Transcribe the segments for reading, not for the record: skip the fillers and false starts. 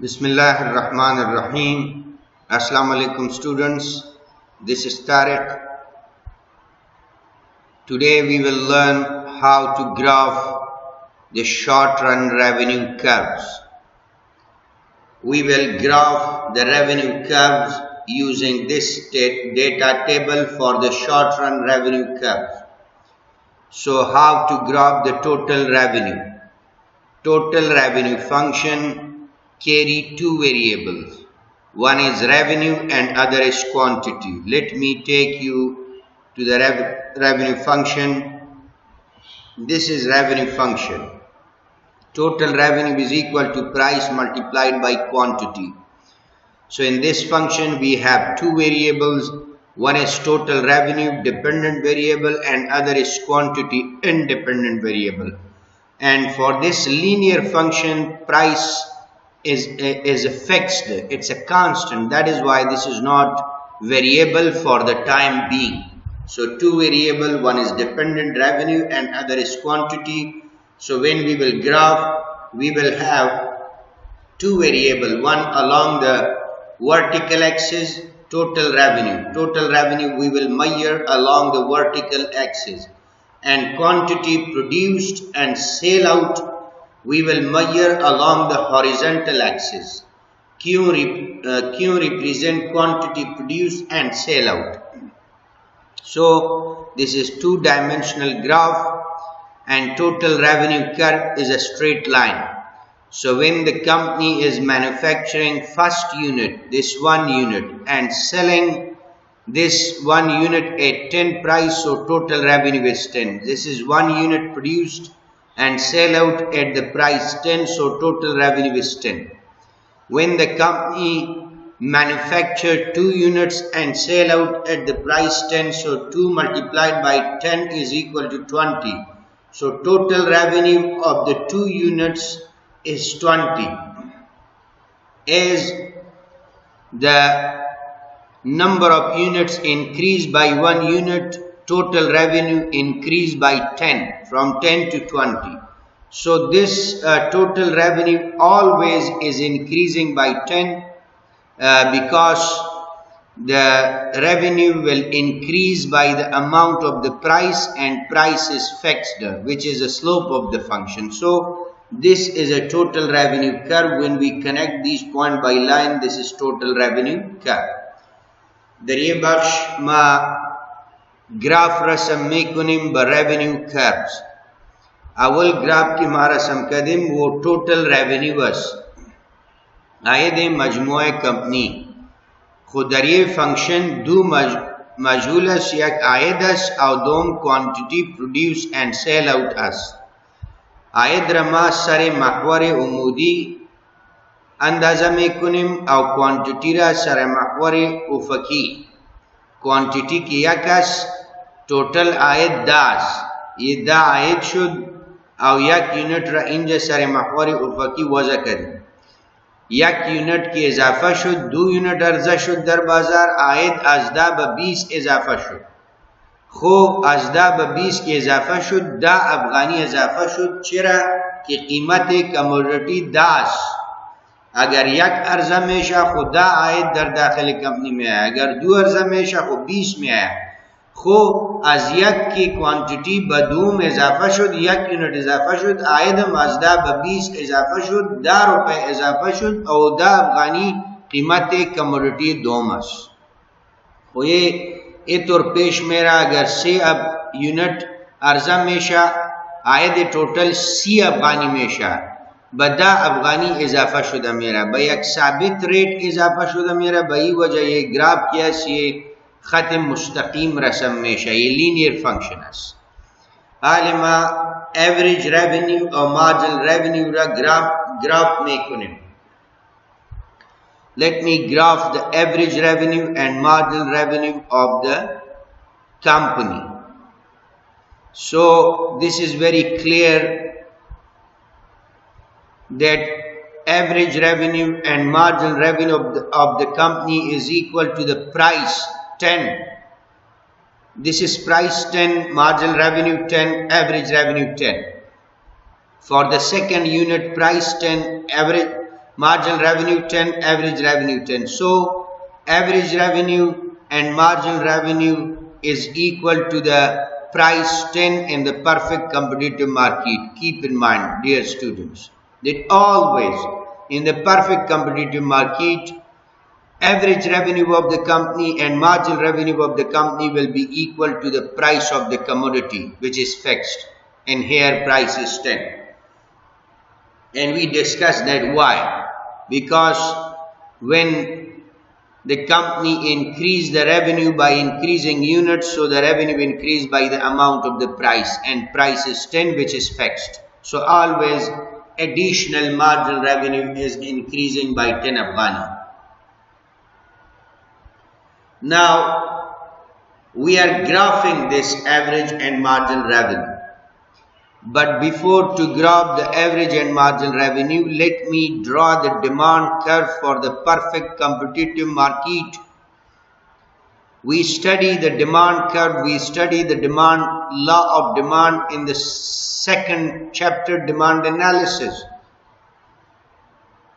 Bismillahirrahmanirrahim. Assalamu alaikum students. This is Tariq. Today we will learn how to graph the short run revenue curves. We will graph the revenue curves using this data table for the short run revenue curve. So how to graph the total revenue? Total revenue function carry two variables. One is revenue and other is quantity. Let me take you to the revenue function. This is revenue function. Total revenue is equal to price multiplied by quantity. So in this function we have two variables. One is total revenue dependent variable and other is quantity independent variable. And for this linear function, price is fixed. It's a constant. That is why this is not variable for the time being. So two variable, one is dependent revenue and other is quantity. So when we will graph, we will have two variable, one along the vertical axis, total revenue. Total revenue we will measure along the vertical axis, and quantity produced and sale out we will measure along the horizontal axis. Q represent quantity produced and sale out. So this is two-dimensional graph, and total revenue curve is a straight line. So when the company is manufacturing first unit, this one unit, and selling this one unit at 10 price, so total revenue is 10. This is one unit produced and sell out at the price 10, so total revenue is 10. When the company manufacture two units and sell out at the price 10, so 2 multiplied by 10 is equal to 20. So total revenue of the two units is 20. As the number of units increased by 1 unit, total revenue increased by 10, from 10 to 20. So this total revenue always is increasing by 10 because the revenue will increase by the amount of the price, and price is fixed, which is the slope of the function. So this is a total revenue curve. When we connect these points by line, this is total revenue curve. Dari bakhsh ma graph रसम में कुनिम ब revenue curves. अवल graph की मा रसम कदिम वो total revenue बस आयद मजमुए company खुदरिये function दो मजहूलस यक आयदस और दोम quantity produce and sell out अस. आयद रमा सरे महवर उमूदी अंदाजा में कुनिम और क्वांटिटी रा सरे महवर उफकी. क्वांटिटी की यकस टोटल आयद 10, ये 10 आयद शुद और एक यूनिट रा इंज सर महवर उफकी वजह करी. एक यूनिट की इजाफा शुद, 2 यूनिट अर्जा शुद दर बाजार, आयद अजदा ब 20 इजाफा शुद. खो अजदा ब 20 की इजाफा शुद, 10 अफगानी इजाफा शुद. चिरा की कीमत कमोडिटी 10. अगर एक अर्जा मेशा खुदा आयद दर दाखिल कंपनी में आया, अगर 2 अर्जा मेशा खो 20 में आया. खो आज एक की क्वांटिटी बदूम इजाफा शुद, 1 यूनिट इजाफा शुद, आयद मजदा ब 20 इजाफा शुद, 10 रुपए इजाफा शुद और 10 अफगानी कीमत कमोडिटी दोमस. वो ये तौर पेश मेरा अगर से अब यूनिट अर्जा मेशा आयद टोटल 30 अफगानी मेशा बदा अफगानी इजाफा शुदा मेरा भाई एक साबित रेट इजाफा शुदा मेरा भाई वजह ये ग्राफ किया ये खत्म मुस्तकीम रसम में ये लीनियर फंक्शन है. आलिमा एवरेज रेवेन्यू और मार्जिनल रेवेन्यू रा ग्राफ में कुनिम. Let me graph the average revenue and marginal revenue of the company. So this is very clear that average revenue and marginal revenue of the company is equal to the price 10. This is price 10, marginal revenue 10, average revenue 10. For the second unit, price 10, average marginal revenue 10, average revenue 10. So average revenue and marginal revenue is equal to the price 10 in the perfect competitive market. Keep in mind, dear students, that always in the perfect competitive market, average revenue of the company and marginal revenue of the company will be equal to the price of the commodity, which is fixed, and here price is 10. And we discussed that why. Because when the company increased the revenue by increasing units, so the revenue increased by the amount of the price, and price is 10, which is fixed. So always additional marginal revenue is increasing by 10 Afghani. Now we are graphing this average and marginal revenue. But before to graph the average and marginal revenue, let me draw the demand curve for the perfect competitive market. We study the demand curve, we study the demand law of demand in the second chapter, demand analysis.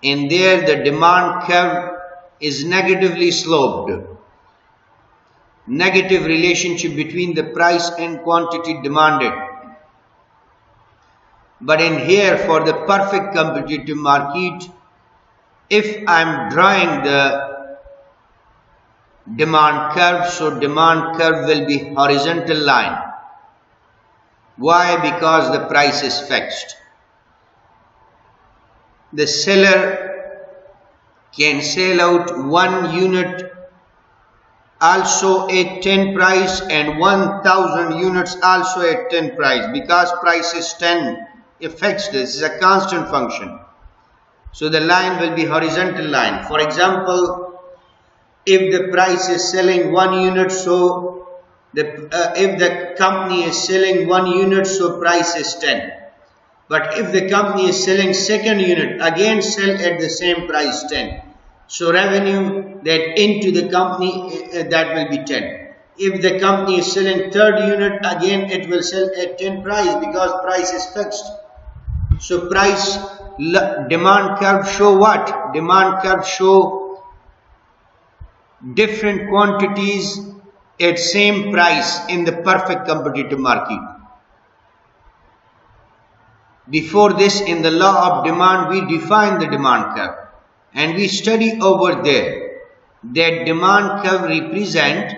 And there the demand curve is negatively sloped. Negative relationship between the price and quantity demanded. But in here, for the perfect competitive market, if I am drawing the demand curve, so demand curve will be horizontal line. Why? Because the price is fixed. The seller can sell out 1 unit also at 10 price and 1000 units also at 10 price, because price is 10 fixed. This is a constant function. So the line will be horizontal line. For example, if the price is selling 1 unit, so if the company is selling 1 unit, so price is 10. But if the company is selling second unit, again sell at the same price 10. So revenue that into the company, that will be 10. If the company is selling third unit, again it will sell at 10 price, because price is fixed. So price demand curve show what? Demand curve show different quantities at same price in the perfect competitive market. Before this, in the law of demand, we define the demand curve. And we study over there that demand curve represent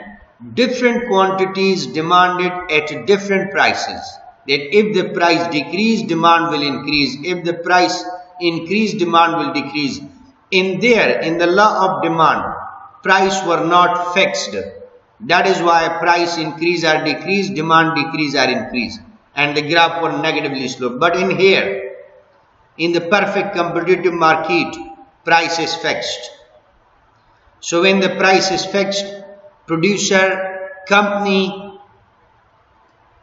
different quantities demanded at different prices. That if the price decrease, demand will increase. If the price increase, demand will decrease. In the law of demand, price were not fixed. That is why price increase or decrease, demand decrease or increase. And the graph were negatively sloped. But in here, in the perfect competitive market, price is fixed. So when the price is fixed, producer, company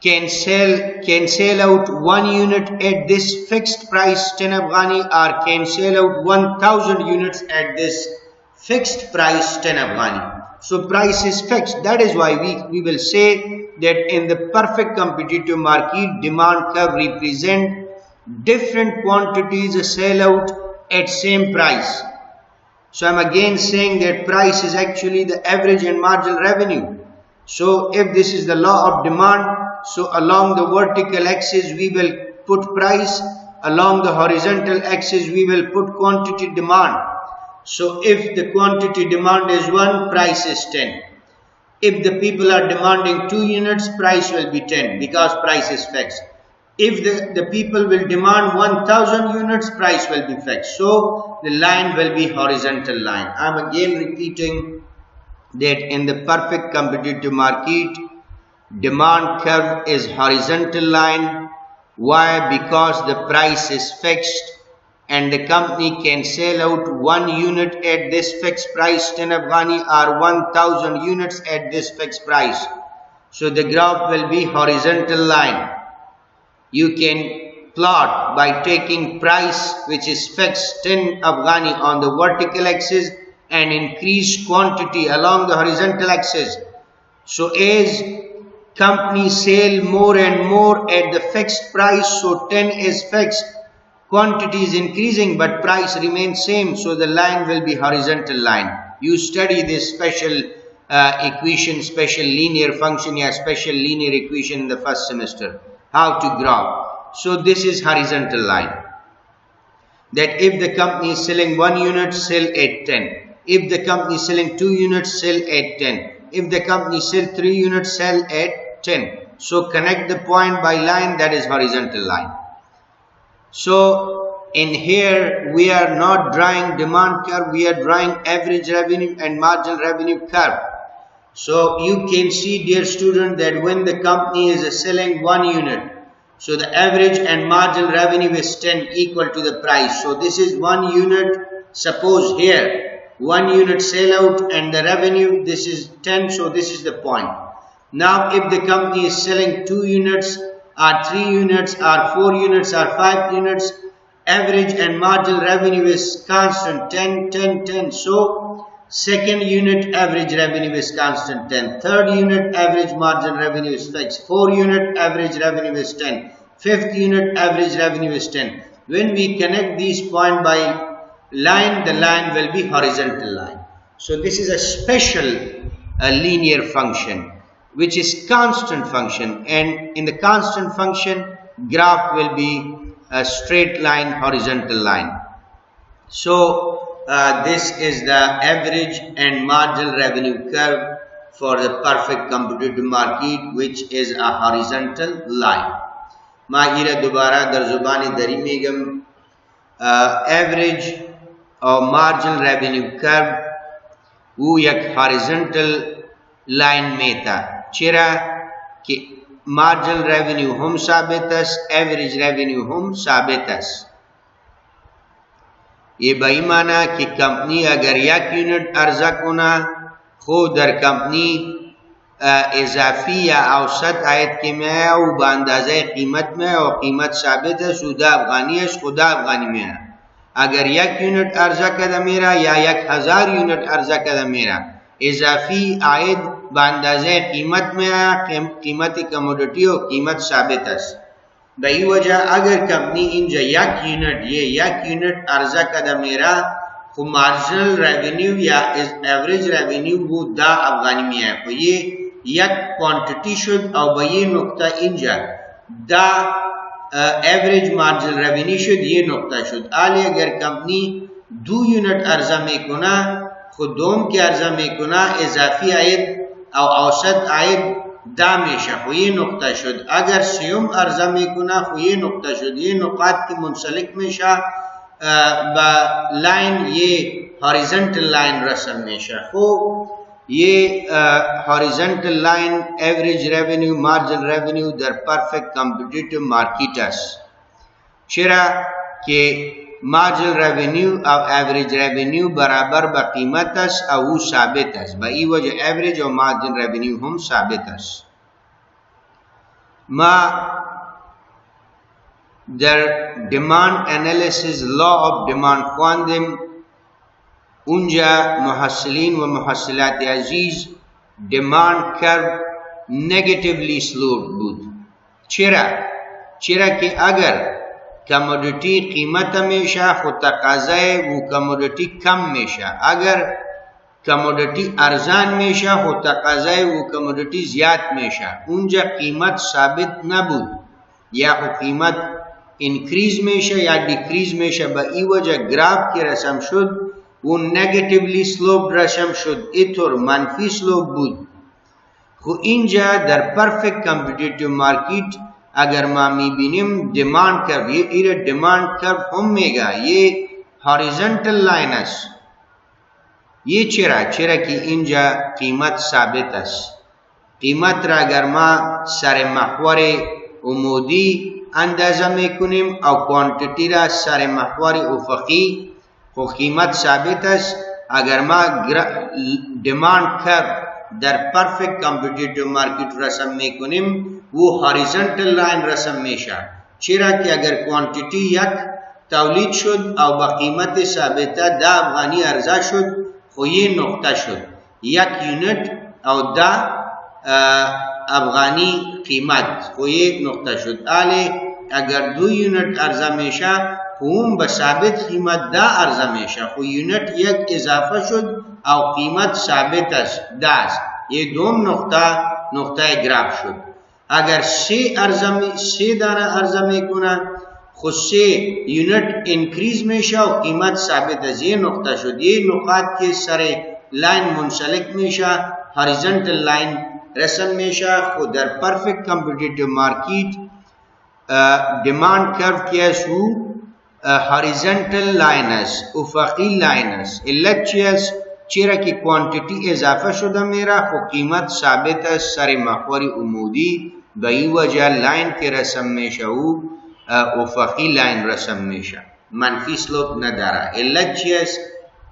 can sell out 1 unit at this fixed price 10 Afghani, or can sell out 1000 units at this fixed price 10 Afghani. So price is fixed. That is why we will say that in the perfect competitive market, demand curve represent different quantities sell out at same price. So I am again saying that price is actually the average and marginal revenue. So if this is the law of demand, so along the vertical axis we will put price, along the horizontal axis we will put quantity demand. So if the quantity demand is 1, price is 10. If the people are demanding 2 units, price will be 10, because price is fixed. If the people will demand 1000 units, price will be fixed. So the line will be horizontal line. I am again repeating that in the perfect competitive market, demand curve is horizontal line. Why? Because the price is fixed and the company can sell out 1 unit at this fixed price 10 Afghani, or 1000 units at this fixed price. So the graph will be horizontal line. You can plot by taking price, which is fixed 10 Afghani on the vertical axis, and increase quantity along the horizontal axis. So as companies sell more and more at the fixed price, so 10 is fixed, quantity is increasing but price remains same, so the line will be horizontal line. You study this special equation, special linear function, or special linear equation in the first semester, how to graph. So this is horizontal line. That if the company is selling 1 unit, sell at 10. If the company is selling 2 units, sell at 10. If the company sells 3 units, sell at 10. So connect the point by line, that is horizontal line. So in here we are not drawing demand curve, we are drawing average revenue and marginal revenue curve. So you can see, dear student, that when the company is selling 1 unit, so the average and marginal revenue is 10 equal to the price. So this is 1 unit, suppose here 1 unit sell out and the revenue, this is 10, so this is the point. Now if the company is selling 2 units or 3 units or 4 units or 5 units, average and marginal revenue is constant 10, 10, 10. So second unit average revenue is constant 10. Third unit average marginal revenue is fixed. 4 unit average revenue is 10. Fifth unit average revenue is 10. When we connect these points by line, the line will be horizontal line. So this is a special linear function which is constant function, and in the constant function graph will be a straight line, horizontal line. So this is the average and marginal revenue curve for the perfect competitive market, which is a horizontal line. Mahira dobara dar zubani dari megam average or marginal revenue curve वो एक horizontal line में था. चेरा कि marginal revenue हम साबित है, average revenue हम साबित है. ये बेईमाना कि कंपनी अगर 1 यूनिट अर्जा कोना खो दर कंपनी इजाफी या औसत आयत की में और बांदाज़े कीमत में और कीमत साबित है सूदा अफगानी है, खुदा अफगानी में है. अगर 1 यूनिट अर्जा कदा मेरा या 1000 यूनिट अर्जा कदा मेरा, इजाफी आयद बांदाज़े कीमत में आया, कीमत कमोडिटी और कीमत साबित है. बई वजह अगर कंपनी इन 1 यूनिट ये 1 यूनिट अर्जा कदा मेरा को मार्जिनल रेवेन्यू या एवरेज रेवेन्यू वो दा अफगानी में है. तो ये 1 क्वांटिटी शुद्ध और बई नुक्ता इंजा दा एवरेज मार्जिनल रेवेन्यू शुद्ध ये नुक्ता शुद्ध आले. अगर कंपनी 2 यूनिट अर्जा में कोना खुदोम के अर्जा में कोना इजाफी आयद और औसत आयद दामेशा हो ये नुक्ता शुद्ध. अगर सियम अर्जा में कुना हो ये नुक्ता शुद्ध. ये नुकात की मुंसलिक में शाह लाइन ये हॉरिजॉन्टल लाइन रसम में शाह हो. ये horizontal line average revenue marginal revenue दर परफेक्ट कॉम्पिटिटिव मार्केटर्स चिरा के मार्जिनल रेवेन्यू और एवरेज रेवेन्यू बराबर बकीमत और साबित है. बई वजह एवरेज और मार्जिनल रेवेन्यू हम साबित है. मा दर demand analysis law of demand ख्वांदिम उनजा मुहस्सिलीन व मुहस्सिलात अजीज डिमांड कर्व नेगेटिवली स्लोप बुद. चिरा कि अगर कमोडिटी कीमत हमेशा खुद तकाज़े वो कमोडिटी कम मेशा, अगर कमोडिटी अर्जान मेशा खुद तकाज़े वो कमोडिटी ज़्यादा मेशा, उनजा कीमत साबित न बुद या कीमत इंक्रीज मेशा या डिक्रीज मेशा. बई वजह ग्राफ के रसम शुद्ध वो नेगेटिवली स्लोप रसम शुद्ध इतोर मनफी स्लोप बुद. खु इंजा दर परफेक्ट कॉम्पिटिटिव मार्केट अगर मामी बिनिम डिमांड कर्व ये इरे डिमांड कर्व होमेगा ये हॉरिजॉन्टल लाइनस ये चिरा की इंजा कीमत साबित है. कीमत रा अगर मा सरे महवरे उमूदी अंदाजा में कुनिम और क्वांटिटी रा सरे महवरे उफकी को कीमत साबित है. अगर मा डिमांड कर्व दर परफेक्ट कॉम्पिटिटिव मार्केट रसम में कुनिम वो हॉरिजॉन्टल लाइन रसम में शा. चिरा कि अगर क्वांटिटी यक तौलीद शुद्ध और बकीमत साबित दा अफगानी अर्जा शुद्ध हो ये नुक्ता शुद्ध 1 यूनिट और दा अफगानी कीमत हो ये नुक्ता शुद्ध आले. अगर 2 यूनिट अर्जा में शा خوم به ثابت قیمت دا عرضه میشه خو یونت یک اضافه شد او قیمت ثابت است داست یه دوم نقطه گراف شد اگر سه دانه عرضه میکنه خو سه یونت انکریز میشه و قیمت ثابت است یه نقطه شد یه نقاط که سر لاین منسلک میشه هوریزونتال لاین رسم میشه خود در پرفکت کمپیتیتیو مارکیت डिमांड कर्व कियासु हॉरिजॉन्टल लाइनस उफकी लाइनस इलेक्चियस चेरा की क्वांटिटी इजाफा शुदा मेरा खो कीमत साबित है सर महवरी उमूदी बई वजह लाइन के रसम में शाऊ उफकी लाइन रसम में शा मनफी स्लोप न दारा इलेक्चियस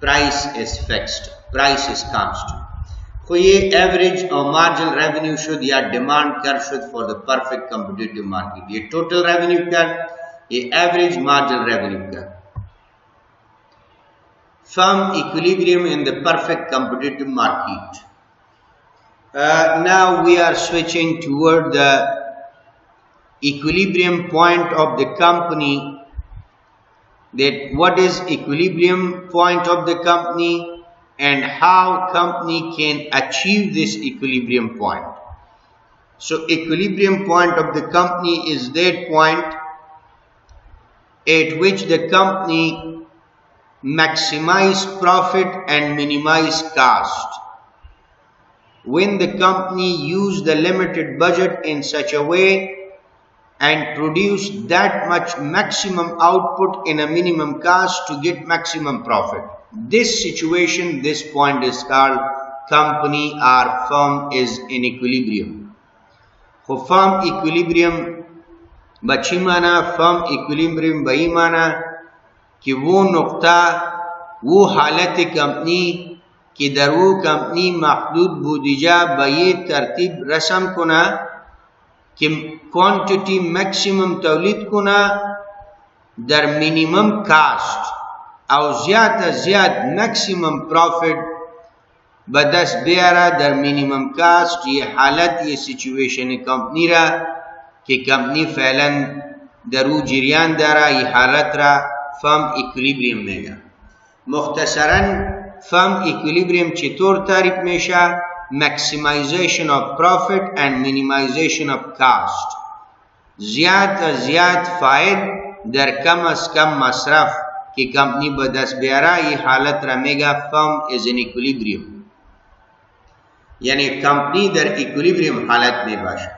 price is fixed price is constant तो ये एवरेज और मार्जिनल रेवेन्यू शुड या demand curve should for the perfect competitive market ये टोटल रेवेन्यू कर्व ये average marginal revenue curve firm equilibrium in the perfect competitive market. Now we are switching toward the equilibrium point of the company. That what is equilibrium point of the company and how company can achieve this equilibrium point. So equilibrium point of the company is that point at which the company maximize profit and minimize cost. When the company use the limited budget in such a way and produce that much maximum output in a minimum cost to get maximum profit. This situation, this point is called company or firm is in equilibrium. So firm equilibrium बची माना firm equilibrium बई माना कि वो नुक्ता वो हालत company कि दर वो कंपनी महदूद बुदिजा बये तरतीब रसम कुना कि क्वांटिटी मैक्सिमम तौलीद कुना दर मिनिमम कास्ट और ज्यादा मैक्सिमम प्रॉफिट बदस बेरा दर मिनिमम कास्ट ये हालत ये सिचुएशन कंपनी रा कि कंपनी फैलन दरू जिरियान दारा ये हालत रा फर्म इक्विलिब्रियम में गया मुख्तसरन फर्म इक्विलिब्रियम चितौर तारीफ में शा maximization of profit and minimization of cost ज्यादा फायद दर कम अज कम मसरफ की कंपनी बदस बेरा ये हालत रमेगा फर्म इज इन इक्विलिब्रियम यानी कंपनी दर इक्विलिब्रियम हालत में बाशा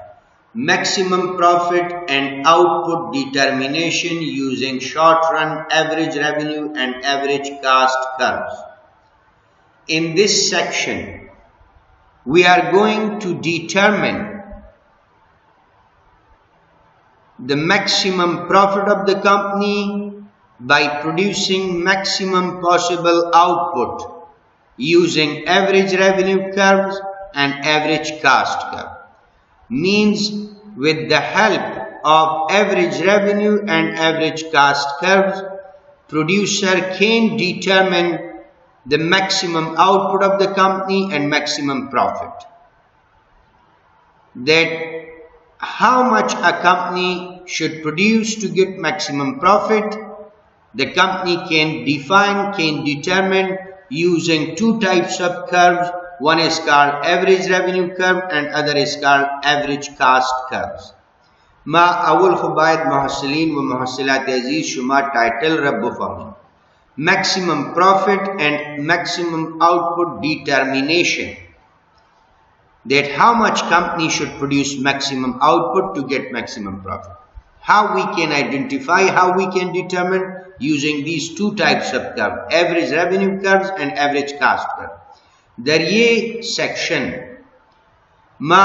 maximum profit and output determination using short run average revenue and average cost curves. In this section we are going to determine the maximum profit of the company by producing maximum possible output using average revenue curves and average cost curve. Means with the help of average revenue and average cost curves, producer can determine the maximum output of the company and maximum profit. That how much a company should produce to get maximum profit, the company can determine using two types of curves. One is called average revenue curve and other is called average cost curves. ما اول خو باید محصلین و محصلات عزیز شما title रब फहमी maximum profit and maximum output determination, that how much company should produce maximum output to get maximum profit. How we can identify, how we can determine using these two types of curve, average revenue curves and average cost curve. در ये section मा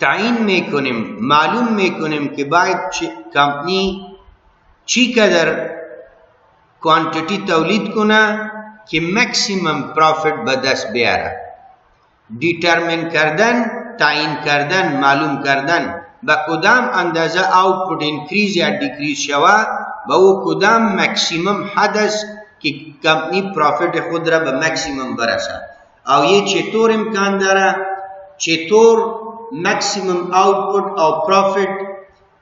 ताइन में कुनिम मालूम में कुनिम के बाद company ची कदर quantity तौलीद कुना कि मैक्सिमम प्रॉफिट बदस बेरा डिटरमिन करदन ताइन करदन मालूम करदन बकुदाम अंदाजा आउटपुट इंक्रीज या डिक्रीज शवा बहु कुदाम मैक्सिमम हदस कि कंपनी प्रॉफिट खुद रब मैक्सिमम बरसा और ये चेतोर इम्कान दारा चेतोर मैक्सिमम आउटपुट और प्रॉफिट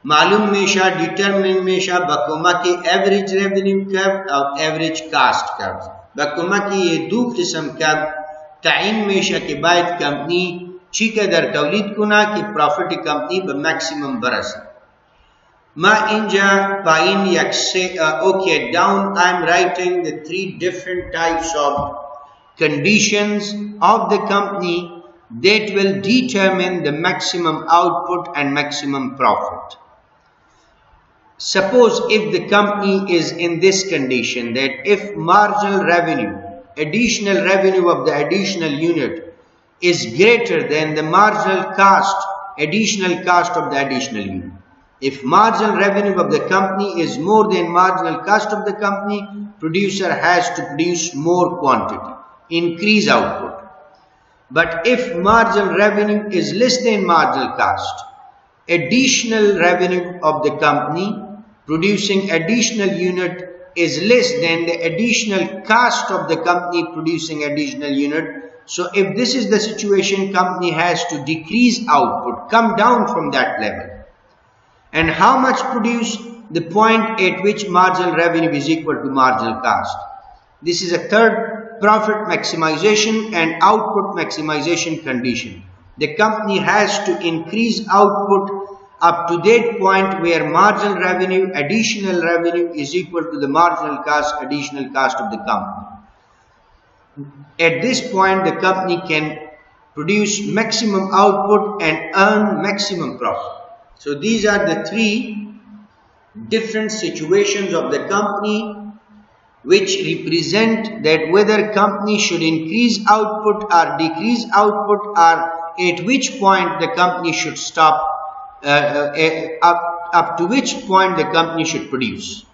मालूम मेशा डिटरमिन मेशा बकुमा के एवरेज रेवेन्यू कर्व और एवरेज कास्ट कर्व बकुमा की ये दो किस्म कर्व ताइन मेशा के बाद कंपनी चीका दर तौलीद कुना की प्रॉफिट कंपनी ब मैक्सिमम बरस ma inja pain yak say okay down I'm writing the three different types of conditions of the company that will determine the maximum output and maximum profit. Suppose if the company is in this condition that if marginal revenue, additional revenue of the additional unit is greater than the marginal cost, additional cost of the additional unit. If marginal revenue of the company is more than marginal cost of the company, producer has to produce more quantity, increase output. But if marginal revenue is less than marginal cost, additional revenue of the company producing additional unit is less than the additional cost of the company producing additional unit. So if this is the situation, company has to decrease output, come down from that level. And how much produce? The point at which marginal revenue is equal to marginal cost. This is a third profit maximization and output maximization condition. The company has to increase output up to that point where marginal revenue, additional revenue is equal to the marginal cost, additional cost of the company. At this point, the company can produce maximum output and earn maximum profit. So these are the three different situations of the company which represent that whether company should increase output or decrease output, or at which point the company should stop, up to which point the company should produce.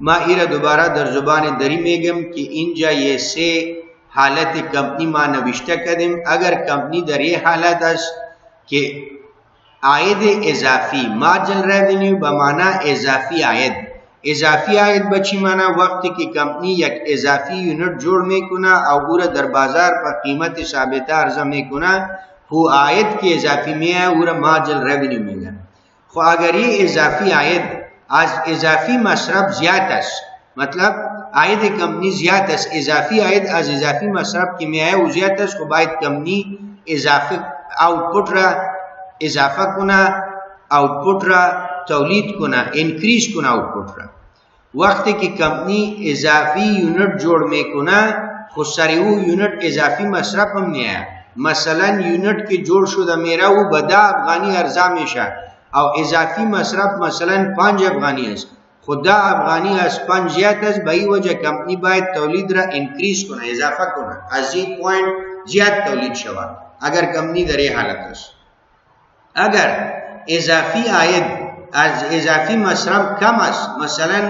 Ma ira dobara dar zubane dari megam ki inja ye se halat company ma navishta kadim agar company dar ye halat as ke आयद इजाफी marginal revenue बमाना इजाफी आयद बची माना वक्त की company एक इजाफी unit जोड़ में कुना और दर बाजार पर कीमत साबिता अर्जा में कुना वो आयद के इजाफी में है और मार्जिनल रेवेन्यू में है। खो अगर ये इजाफी आयद आज इजाफी मसरफ ज्यादा मतलब आयद कंपनी ज्यादा इजाफी आयद आज इजाफी मसरफ की में है वो ज्यादा को बाद कंपनी इजाफी आउटपुट रहा इजाफा कुना आउटपुट रा तौलीद कुना इंक्रीज कुना आउटपुट रा वक्त की कंपनी इजाफी यूनिट जोड़ में कुना खुसरी वो यूनिट इजाफी मसरफ हमने आया मसलन यूनिट के जोड़ शुदा मेरा वो बदा अफगानी अर्जा मेशा और इजाफी मसरफ मसलन 5 अफगानी है खुदा अफगानी अस 5 ज्यादा बई वजह कंपनी बाय तौलीद रा इंक्रीज कुना इजाफा कुना अजीब पॉइंट ज्यादा तौलीद शवा अगर कंपनी दरे हालत है। अगर इजाफी आयद आज इजाफी मसरफ कम मसलन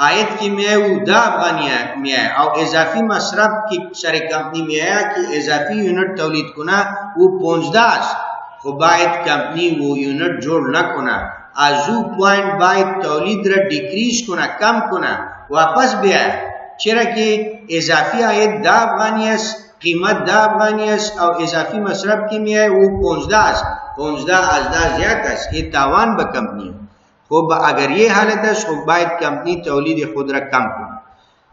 आयद की में वो 10 अफगानिया में है और इजाफी मसरफ की सारी कंपनी में है कि इजाफी यूनिट तौलीद कुना वो 15 खुबायद कंपनी वो यूनिट जोड़ न कुना आजू पॉइंट बाय तौलीद रा डिक्रीज कुना कम कुना वापस बिया चेरा कि इजाफी आयद 10 अफगानिया कीमत 10 अफगानिया और इजाफी मसरफ की में है वो 15 अजदा ज्यादा ये तावान ब कंपनी खूब अगर ये हालत है तो बायद कंपनी तौलीद खुद रा कम कुना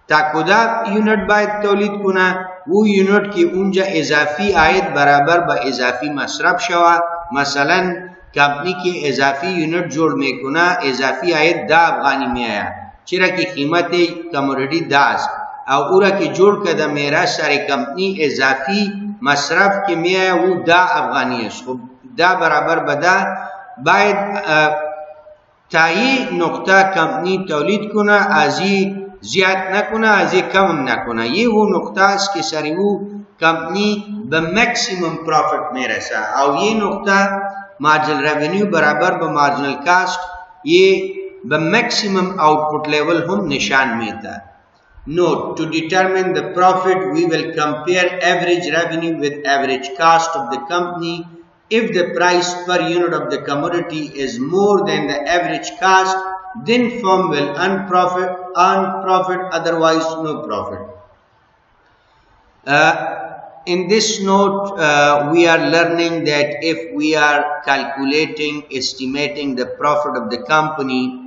ताकुदा यूनिट बायद तौलीद कुना वो यूनिट की उनजा इजाफी आयद बराबर ब इजाफी मसरफ शवा मसलन कंपनी की इजाफी यूनिट जोड़ में कुना इजाफी आयद 10 अफगानी में आया चिरा की कीमत कमोडिटी 10 और उरा की जोड़ कदम मेरा सारी कंपनी इजाफी मसरफ की में आया वो 10 अफगानी है दा बराबर बदा बायद ताई नुक्ता कंपनी तौलीद कुना आजी ज्यादा न कुना आजी कम न कुना ये वो नुक्ता इसके सारी वो कंपनी ब मैक्सिमम प्रॉफिट में रसा और ये नुक्ता मार्जिनल रेवेन्यू बराबर ब मार्जिनल कास्ट ये ब मैक्सिमम आउटपुट लेवल हम निशान में था। Note, to determine the profit we will compare average revenue with average cost of the company. If the price per unit of the commodity is more than the average cost, then firm will earn profit, otherwise no profit. in this note, we are learning that if we are estimating the profit of the company,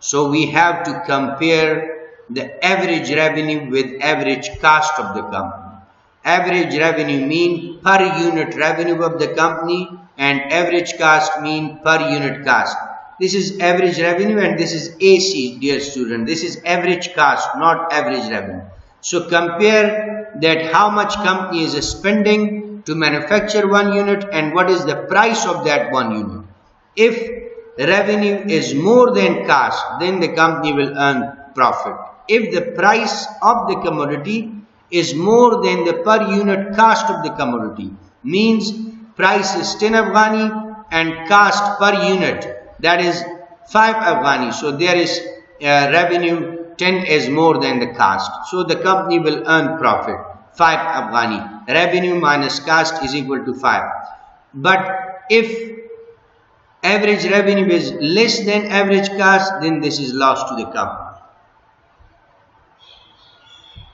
so we have to compare the average revenue with average cost of the company. Average revenue mean per unit revenue of the company, and average cost mean per unit cost. This is average revenue and this is AC, dear student. This is average cost, not average revenue. So compare that how much company is spending to manufacture one unit and what is the price of that one unit. If revenue is more than cost, then the company will earn profit. If the price of the commodity is more than the per unit cost of the commodity, means price is 10 Afghani and cost per unit, that is 5 Afghani. So there is revenue 10 is more than the cost. So the company will earn profit 5 Afghani. Revenue minus cost is equal to 5. But if average revenue is less than average cost, then this is loss to the company.